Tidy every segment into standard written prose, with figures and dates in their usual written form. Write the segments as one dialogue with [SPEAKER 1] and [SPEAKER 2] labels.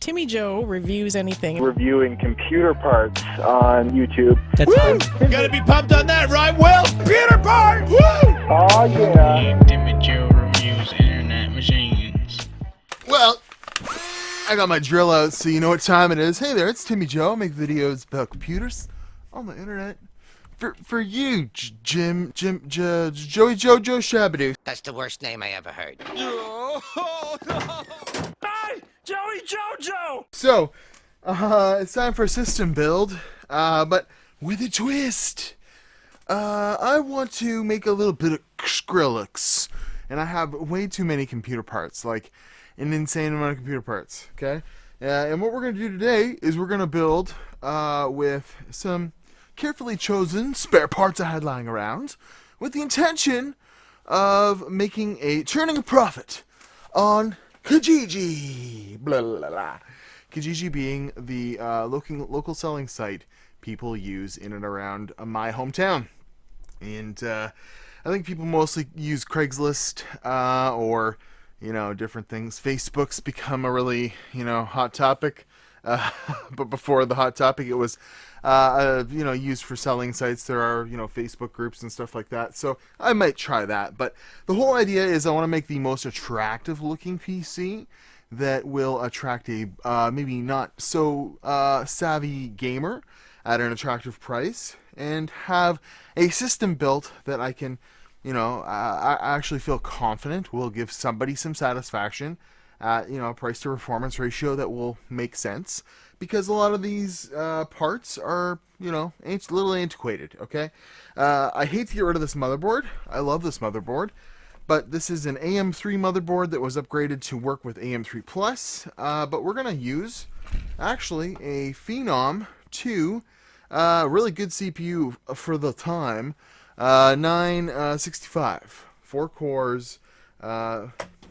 [SPEAKER 1] Timmy Joe reviews anything.
[SPEAKER 2] Reviewing computer parts on YouTube.
[SPEAKER 3] That's fun.
[SPEAKER 4] Gotta be pumped on that, right, Will? Computer parts! Woo!
[SPEAKER 2] Oh, yeah.
[SPEAKER 5] Timmy Joe reviews internet machines.
[SPEAKER 4] Well, I got my drill out, so you know what time it is. Hey there, it's Timmy Joe. I make videos about computers on the internet. For you, Joey Jojo Shabadoo.
[SPEAKER 6] That's the worst name I ever heard.
[SPEAKER 4] Oh, no.
[SPEAKER 3] Hi, Joey Jojo!
[SPEAKER 4] So, it's time for a system build, but with a twist. I want to make a little bit of Skrillex, and I have way too many computer parts, like an insane amount of computer parts, okay? And what we're going to do today is we're going to build with some carefully chosen spare parts I had lying around, with the intention of turning a profit on Kijiji. Blah, blah, blah. Kijiji being the local selling site people use in and around my hometown. And I think people mostly use Craigslist or, different things. Facebook's become a really, hot topic. But before the hot topic, it was, used for selling sites. There are, Facebook groups and stuff like that. So I might try that. But the whole idea is I want to make the most attractive looking PC that will attract a maybe not so savvy gamer at an attractive price, and have a system built that I can, I actually feel confident will give somebody some satisfaction at, a price to performance ratio that will make sense, because a lot of these parts are, a little antiquated, okay? I hate to get rid of this motherboard. I love this motherboard, but this is an AM3 motherboard that was upgraded to work with AM3 Plus, but we're going to use, actually, a Phenom 2, really good CPU for the time, 965, 4 cores,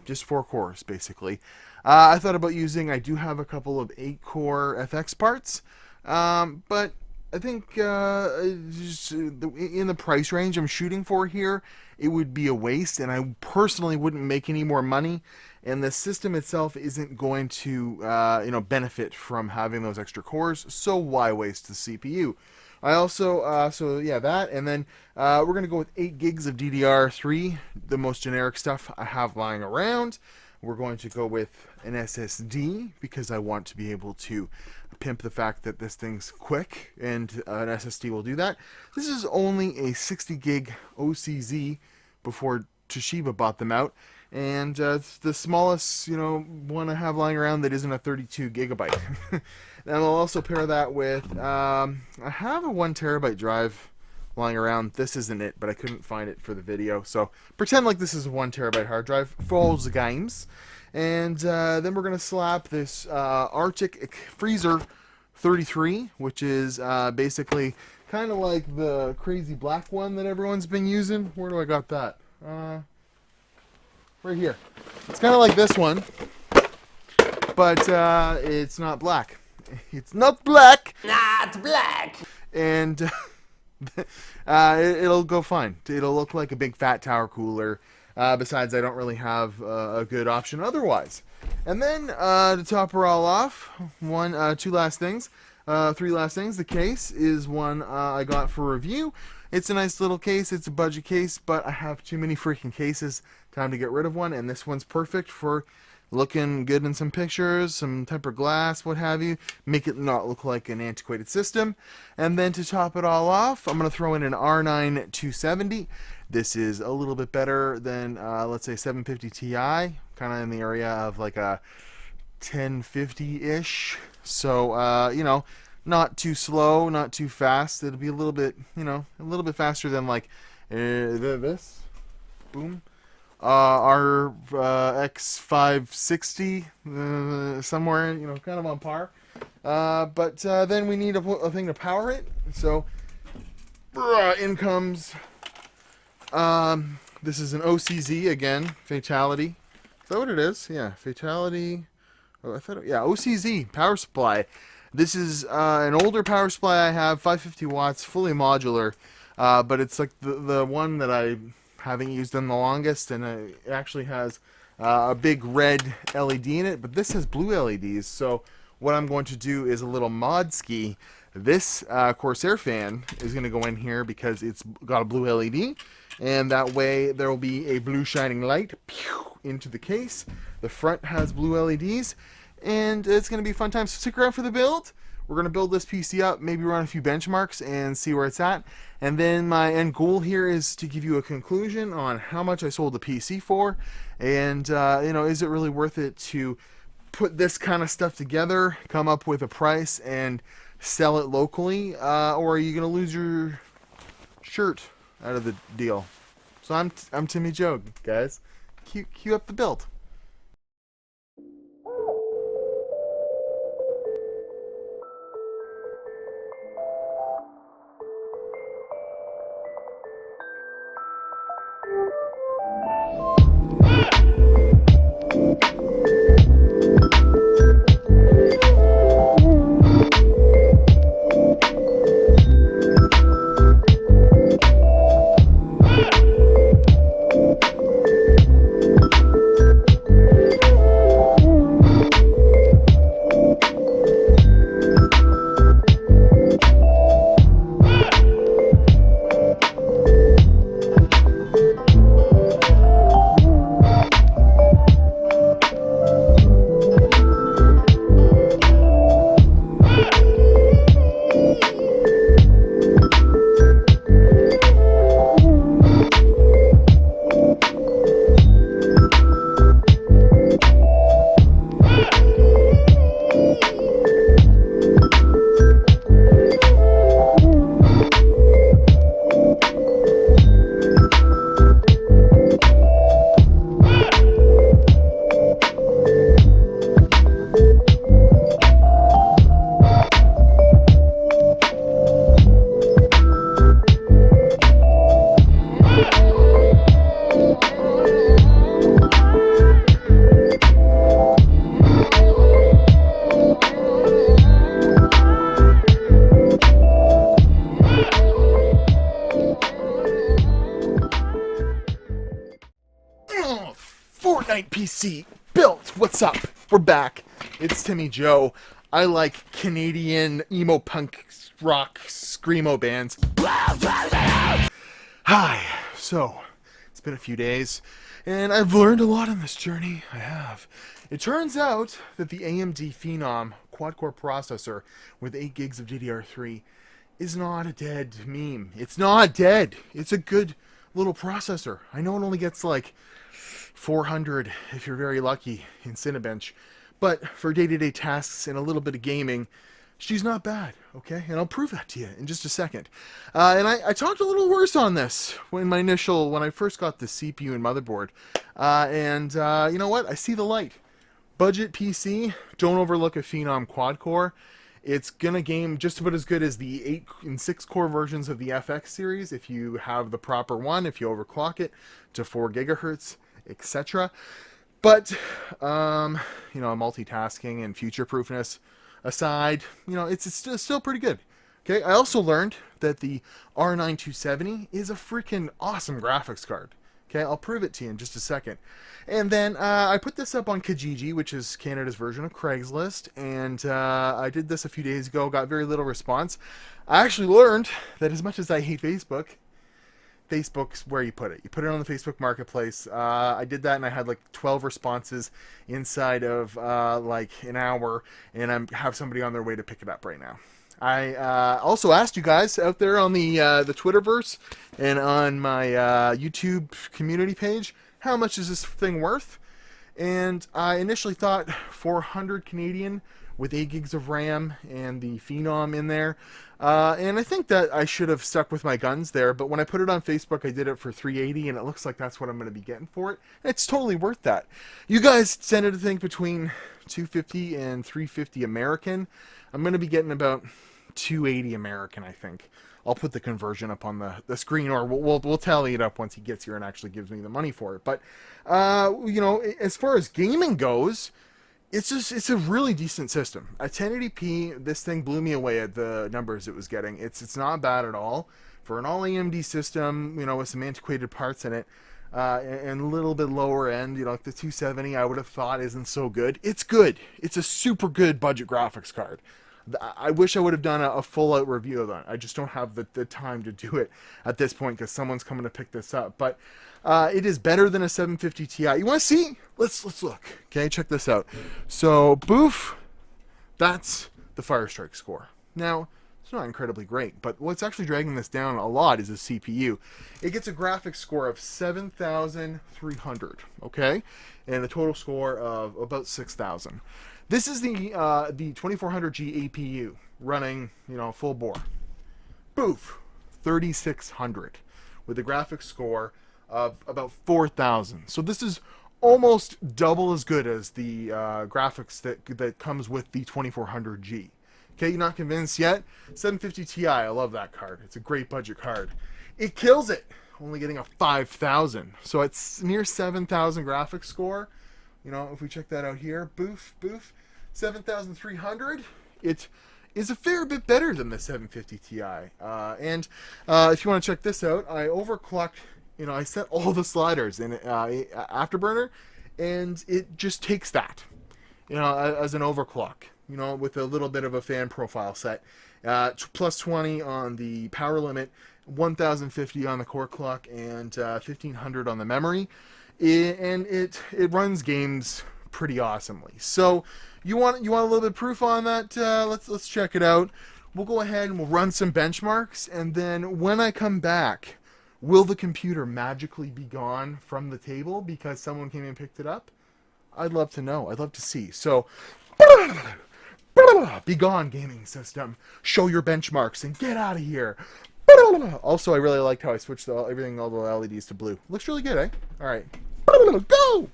[SPEAKER 4] just 4 cores, basically. I thought about I do have a couple of 8-core FX parts, but I think just in the price range I'm shooting for here, it would be a waste, and I personally wouldn't make any more money, and the system itself isn't going to benefit from having those extra cores, so why waste the CPU? I also, that, and then we're going to go with 8 gigs of DDR3, the most generic stuff I have lying around. We're going to go with an SSD, because I want to be able to pimp the fact that this thing's quick, and an SSD will do that. This is only a 60 gig OCZ before Toshiba bought them out, and it's the smallest one I have lying around that isn't a 32 gigabyte. And I'll also pair that with I have a 1 terabyte drive lying around. This isn't it, but I couldn't find it for the video, so pretend like this is a 1 terabyte hard drive for all the games. And then we're going to slap this Arctic Freezer 33, which is basically kind of like the crazy black one that everyone's been using. Where do I got that? Right here. It's kind of like this one, but it's not black. It's not black!
[SPEAKER 6] Not black!
[SPEAKER 4] And it'll go fine. It'll look like a big fat tower cooler. Besides, I don't really have a good option otherwise. And then, to top her all off, 3 last things. The case is one I got for review. It's a nice little case. It's a budget case, but I have too many freaking cases. Time to get rid of one, and this one's perfect for looking good in some pictures, some tempered glass, what have you. Make it not look like an antiquated system. And then to top it all off, I'm going to throw in an R9 270. This is a little bit better than, let's say, 750 Ti, kind of in the area of like a 1050-ish. So, not too slow, not too fast. It'll be a little bit, a little bit faster than like this. Boom. Our X560, somewhere, kind of on par. But then we need a thing to power it. So, in comes, this is an OCZ again, Fatality. Is that what it is? Yeah, Fatality. Oh, OCZ, power supply. This is an older power supply I have, 550 watts, fully modular. But it's like the one that I haven't used in the longest, and it actually has a big red LED in it, but this has blue LEDs, so what I'm going to do is a little mod ski. This Corsair fan is going to go in here because it's got a blue LED, and that way there will be a blue shining light into the case. The front has blue LEDs, and it's going to be a fun time. So stick around for the build. We're going to build this PC up, maybe run a few benchmarks and see where it's at. And then my end goal here is to give you a conclusion on how much I sold the PC for, and is it really worth it to put this kind of stuff together, come up with a price, and sell it locally, or are you going to lose your shirt out of the deal? So I'm Timmy Joe, guys. Cue up the build. Fortnite PC built. What's up? We're back. It's Timmy Joe. I like Canadian emo punk rock screamo bands. Hi. So, it's been a few days, and I've learned a lot on this journey. I have. It turns out that the AMD Phenom quad-core processor with 8 gigs of DDR3 is not a dead meme. It's not dead. It's a good little processor. I know it only gets like 400 if you're very lucky in Cinebench, but for day-to-day tasks and a little bit of gaming, she's not bad, okay? And I'll prove that to you in just a second. And I talked a little worse on this when I first got the CPU and motherboard. You know what? I see the light. Budget PC, don't overlook a Phenom quad-core. It's gonna game just about as good as the 8 and 6 core versions of the FX series if you have the proper one, if you overclock it to 4 gigahertz, etc. But, multitasking and future-proofness aside, it's still pretty good. Okay, I also learned that the R9 is a freaking awesome graphics card. Okay, I'll prove it to you in just a second. And then I put this up on Kijiji, which is Canada's version of Craigslist, and I did this a few days ago, got very little response. I actually learned that as much as I hate Facebook, Facebook's where you put it. You put it on the Facebook Marketplace. I did that, and I had like 12 responses inside of like an hour, and I have somebody on their way to pick it up right now. I also asked you guys out there on the Twitterverse and on my YouTube community page, how much is this thing worth? And I initially thought 400 Canadian with 8 gigs of RAM and the Phenom in there. And I think that I should have stuck with my guns there, but when I put it on Facebook, I did it for 380, and it looks like that's what I'm going to be getting for it. It's totally worth that. You guys tended to think between 250 and 350 American. I'm going to be getting about 280 American, I think. I'll put the conversion up on the screen, or we'll tally it up once he gets here and actually gives me the money for it. But, as far as gaming goes, it's a really decent system. At 1080p, this thing blew me away at the numbers it was getting. It's not bad at all. For an all AMD system, with some antiquated parts in it, and a little bit lower end, like the 270 I would have thought isn't so good. It's good. It's a super good budget graphics card. I wish I would have done a full-out review of that. I just don't have the time to do it at this point because someone's coming to pick this up. But it is better than a 750 Ti. You want to see? Let's look. Okay, check this out. So, boof, that's the Firestrike score. Now, it's not incredibly great, but what's actually dragging this down a lot is the CPU. It gets a graphics score of 7,300, okay? And a total score of about 6,000. This is the 2400G APU running, full bore. Boof, 3,600 with a graphics score of about 4,000. So this is almost double as good as the graphics that comes with the 2400G. Okay, you're not convinced yet? 750 Ti, I love that card. It's a great budget card. It kills it, only getting a 5,000. So it's near 7,000 graphics score. If we check that out here, boof, 7,300. It is a fair bit better than the 750 Ti. And if you want to check this out, I overclocked, I set all the sliders in Afterburner, and it just takes that, as an overclock, with a little bit of a fan profile set. Plus 20 on the power limit, 1,050 on the core clock, and 1,500 on the memory. And it runs games pretty awesomely. So you want a little bit of proof on that? Let's check it out. We'll go ahead and we'll run some benchmarks, and then when I come back, will the computer magically be gone from the table because someone came and picked it up? I'd love to know. I'd love to see. So, be gone, gaming system. Show your benchmarks and get out of here. Also, I really liked how I switched all the LEDs to blue. Looks really good, eh? All right. Go!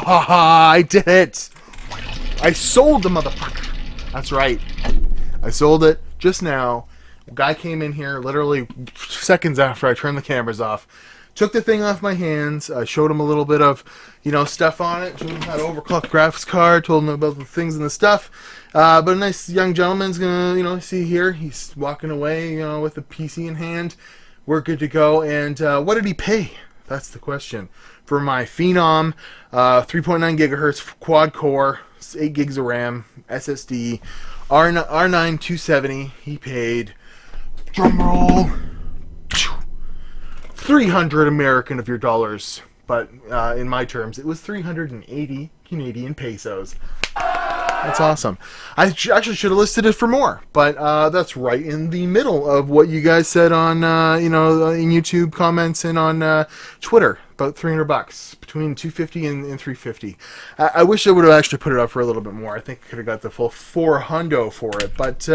[SPEAKER 4] I did it! I sold the motherfucker! That's right. I sold it just now. A guy came in here literally seconds after I turned the cameras off. Took the thing off my hands. I showed him a little bit of, stuff on it. Showed him how to overclock the graphics card. Told him about the things and the stuff. But a nice young gentleman's gonna, see here. He's walking away, with the PC in hand. We're good to go. And what did he pay? That's the question. For my Phenom 3.9 gigahertz quad core, 8 gigs of RAM, SSD, R9 270, he paid, drumroll, 300 American of your dollars. But in my terms, it was 380 Canadian pesos. That's awesome. I actually should have listed it for more, but that's right in the middle of what you guys said on, in YouTube comments and on Twitter. About $300, between $250 and $350. I wish I would have actually put it up for a little bit more. I think I could have got the full $400 for it. But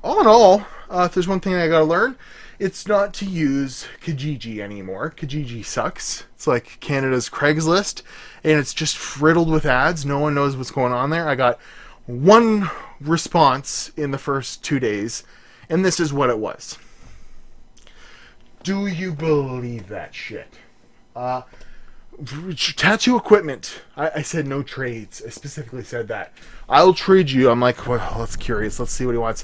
[SPEAKER 4] all in all, if there's one thing I got to learn, it's not to use Kijiji anymore. Kijiji sucks. It's like Canada's Craigslist, and it's just riddled with ads. No one knows what's going on there. I got one response in the first 2 days, and this is what it was. Do you believe that shit? Tattoo equipment. I said no trades. I specifically said that. I'll trade you. I'm like, well, that's curious. Let's see what he wants.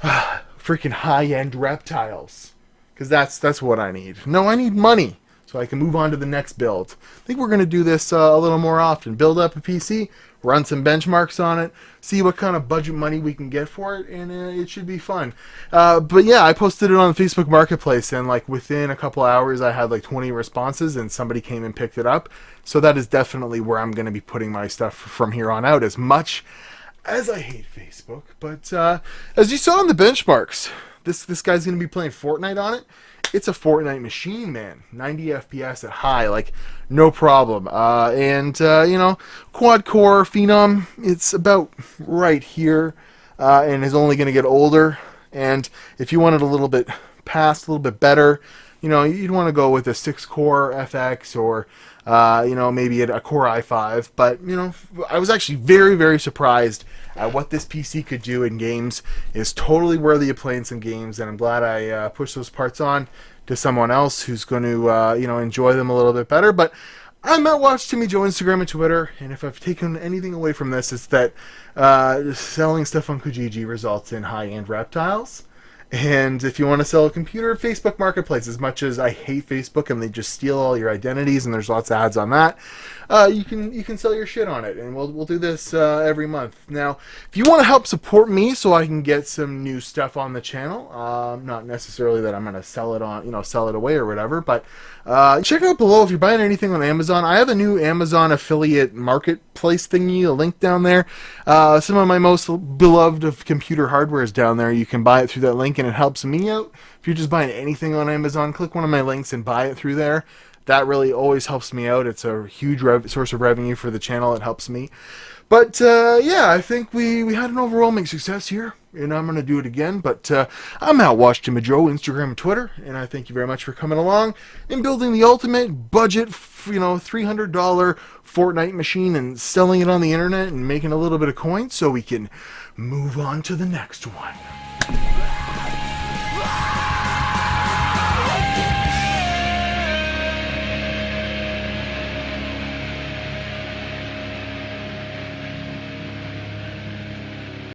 [SPEAKER 4] Freaking high-end reptiles. Because that's what I need. No, I need money. so I can move on to the next build. I think we're going to do this a little more often. Build up a PC, run some benchmarks on it, see what kind of budget money we can get for it, and it should be fun. But yeah, I posted it on the Facebook Marketplace, and like within a couple hours I had like 20 responses, and somebody came and picked it up. So that is definitely where I'm going to be putting my stuff from here on out, as much as I hate Facebook. But as you saw in the benchmarks, this guy's going to be playing Fortnite on it. It's a Fortnite machine, man. 90 FPS at high, like no problem. And you know, quad core Phenom, it's about right here, and is only going to get older. And if you wanted a little bit past, a little bit better, you know, you'd want to go with a 6-core FX, or you know, maybe a Core i5. But you know, I was actually very, very surprised at what this PC could do in games. It's totally worthy of playing some games, and I'm glad I pushed those parts on to someone else who's going to you know, enjoy them a little bit better. But I'm at Watch Timmy Joe Instagram and Twitter, and if I've taken anything away from this, it's that selling stuff on Kijiji results in high-end reptiles. And if you want to sell a computer, Facebook Marketplace, as much as I hate Facebook and they just steal all your identities and there's lots of ads on that, you can sell your shit on it, and we'll do this every month. Now, if you want to help support me so I can get some new stuff on the channel, not necessarily that I'm going to sell it on, you know, sell it away or whatever, but check out below if you're buying anything on Amazon. I have a new Amazon affiliate marketplace thingy, a link down there. Some of my most beloved of computer hardware is down there. You can buy it through that link, and it helps me out. If you're just buying anything on Amazon, click one of my links and buy it through there. That really always helps me out. It's a huge source of revenue for the channel. It helps me. But yeah, I think we had an overwhelming success here, and I'm going to do it again. But I'm at Watch Timmy Joe, Instagram and Twitter, and I thank you very much for coming along and building the ultimate budget, you know, $300 Fortnite machine and selling it on the internet and making a little bit of coin so we can move on to the next one.